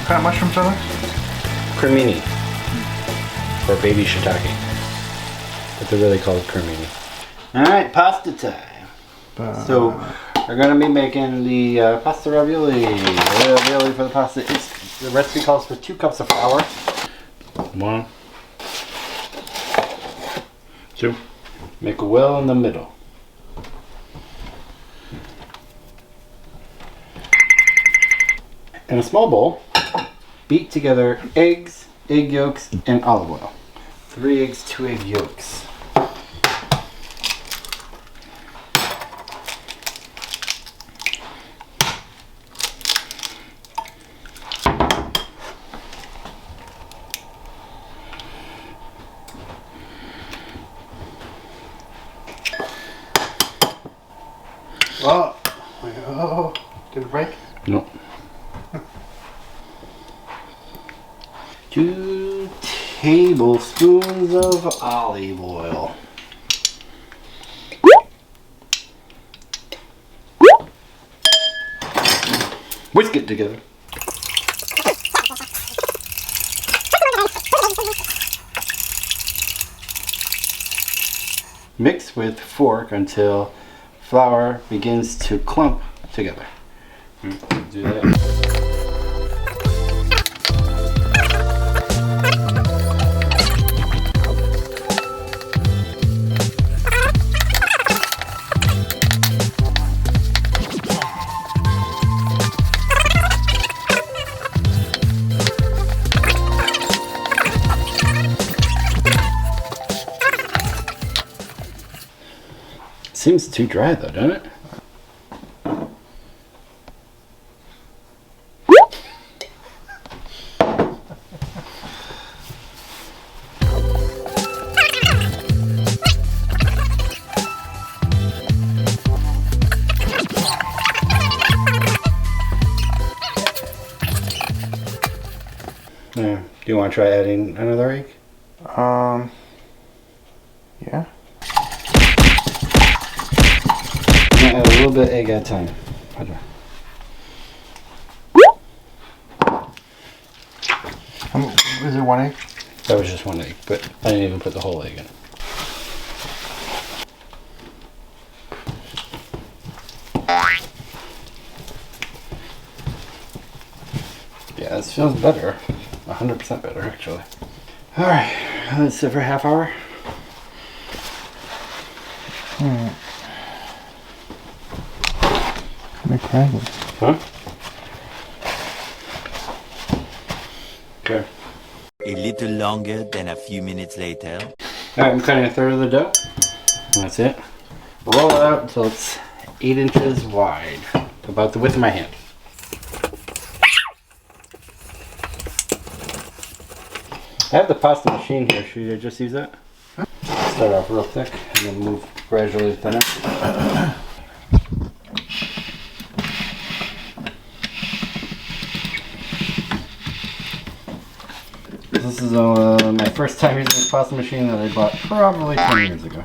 kind of mushrooms are they? Cremini. Or baby shiitake. But they're really called cremini. Alright, pasta time. So, we're going to be making the pasta ravioli. Ravioli for the pasta. The recipe calls for 2 cups of flour. 1, 2. Make a well in the middle. In a small bowl, beat together eggs, egg yolks, and olive oil. 3 eggs, 2 egg yolks. Oh, did it break? No. 2 tablespoons of olive oil. Whisk it together. Mix with fork until flour begins to clump together. Do that. Seems too dry though, doesn't it? Do you want to try adding another egg? Yeah. I'm gonna add a little bit of egg at a time. Is it 1 egg? That was just 1 egg, but I didn't even put the whole egg in. Yeah, this feels better. 100% better, actually. Alright, let's sit for a half hour. McCracken. Huh? Okay. A little longer than a few minutes later. Alright, I'm cutting 1/3 of the dough. That's it. Roll it out until it's 8 inches wide. About the width of my hand. I have the pasta machine here. Should I just use that? Start off real thick and then move gradually thinner. This is my first time using this pasta machine that I bought probably 20 years ago.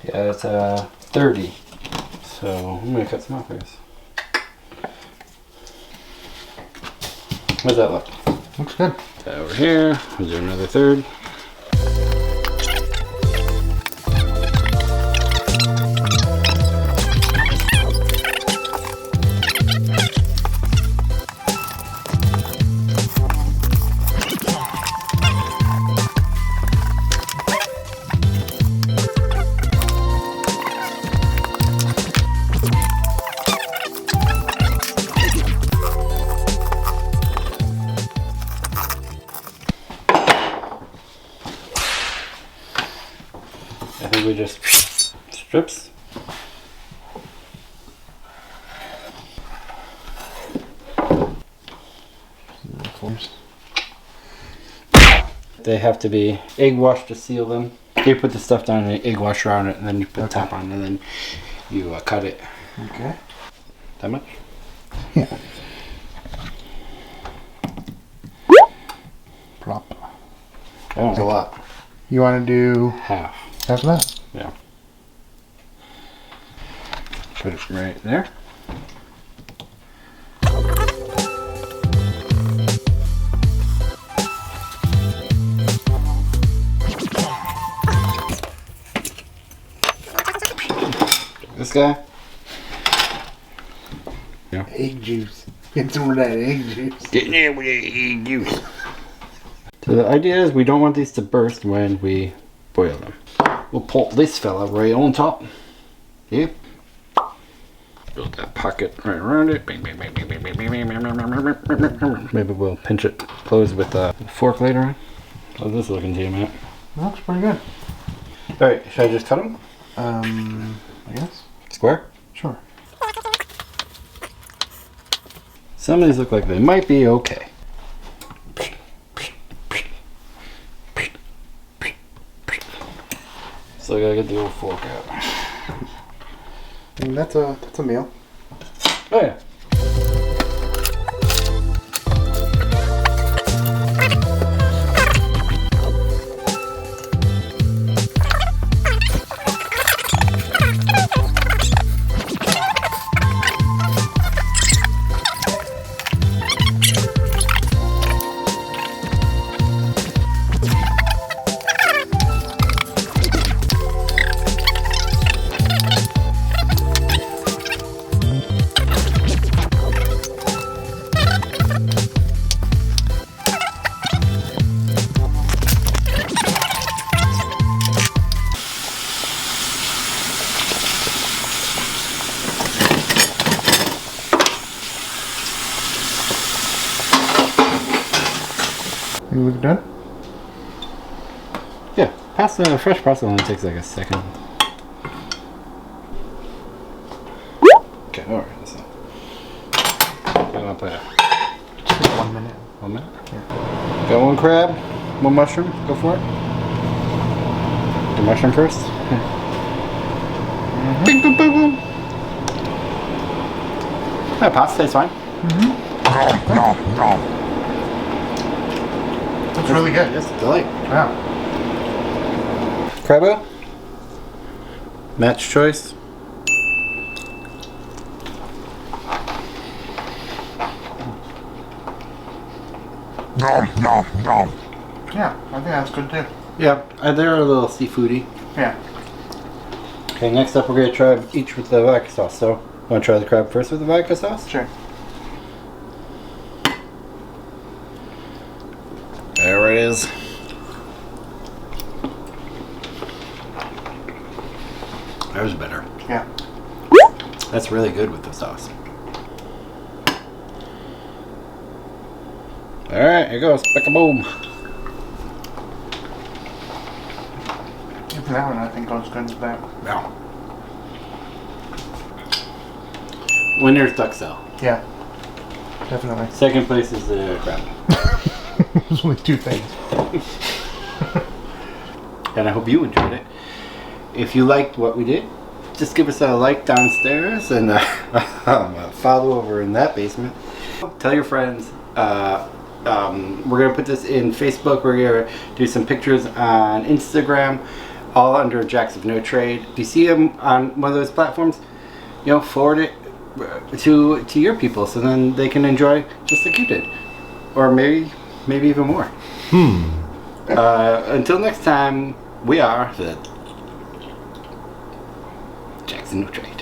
Yeah, it's 30. So I'm gonna cut some off, guys. How's that look? Looks good. Over here, we'll do another 1/3. I think we just strips. They have to be egg washed to seal them. You put the stuff down in an egg washer on it, and then you put the top on, and then you cut it. Okay. That much? Yeah. Plop. That was a lot. You want to do Half. half of that? Yeah. Put it right there. This guy. Yeah. Egg juice. Get some of that egg juice. Get in with the egg juice. So the idea is we don't want these to burst when we boil them. We'll pull this fella right on top. Yep. Build that pocket right around it. Bang, bang, bang, bang, bang, bang, bang, bang, bang, bang, bang, bang, bang. Maybe we'll pinch it closed with a fork later on. How's this looking to you, Matt? Looks pretty good. Alright, should I just cut them? I guess. Square? Sure. Some of these look like they might be okay. So I gotta get the old fork out. I mean, that's a meal. Oh yeah. You look done? Yeah, pasta, fresh pasta only takes like a second. Okay, alright, that's it. I'm gonna put it. 1 minute. 1 minute? Yeah. Got one crab, one mushroom, go for it. The mushroom first. Bing, boom, boom, boom. Yeah, pasta tastes fine. It's really good. It's a delight. Wow. Crabbo? Match choice. Yeah, I think that's good too. Yeah, they're a little seafoody. Yeah. Okay, next up we're going to try each with the vodka sauce. So, want to try the crab first with the vodka sauce? Sure. There it is. That was better. Yeah. That's really good with the sauce. Alright, here goes. Pick-a-boom. Even that one I think goes good as that. Yeah. Winner's duxelle. Yeah. Definitely. Second place is the crab. There's only two things. And I hope you enjoyed it. If you liked what we did, just give us a like downstairs and follow over in that basement. Tell your friends. We're going to put this in Facebook. We're going to do some pictures on Instagram, all under Jacks of No Trade. If you see them on one of those platforms, you know, forward it to your people so then they can enjoy just like you did. Or maybe even more. Until next time, we are the Jacks of No Trade.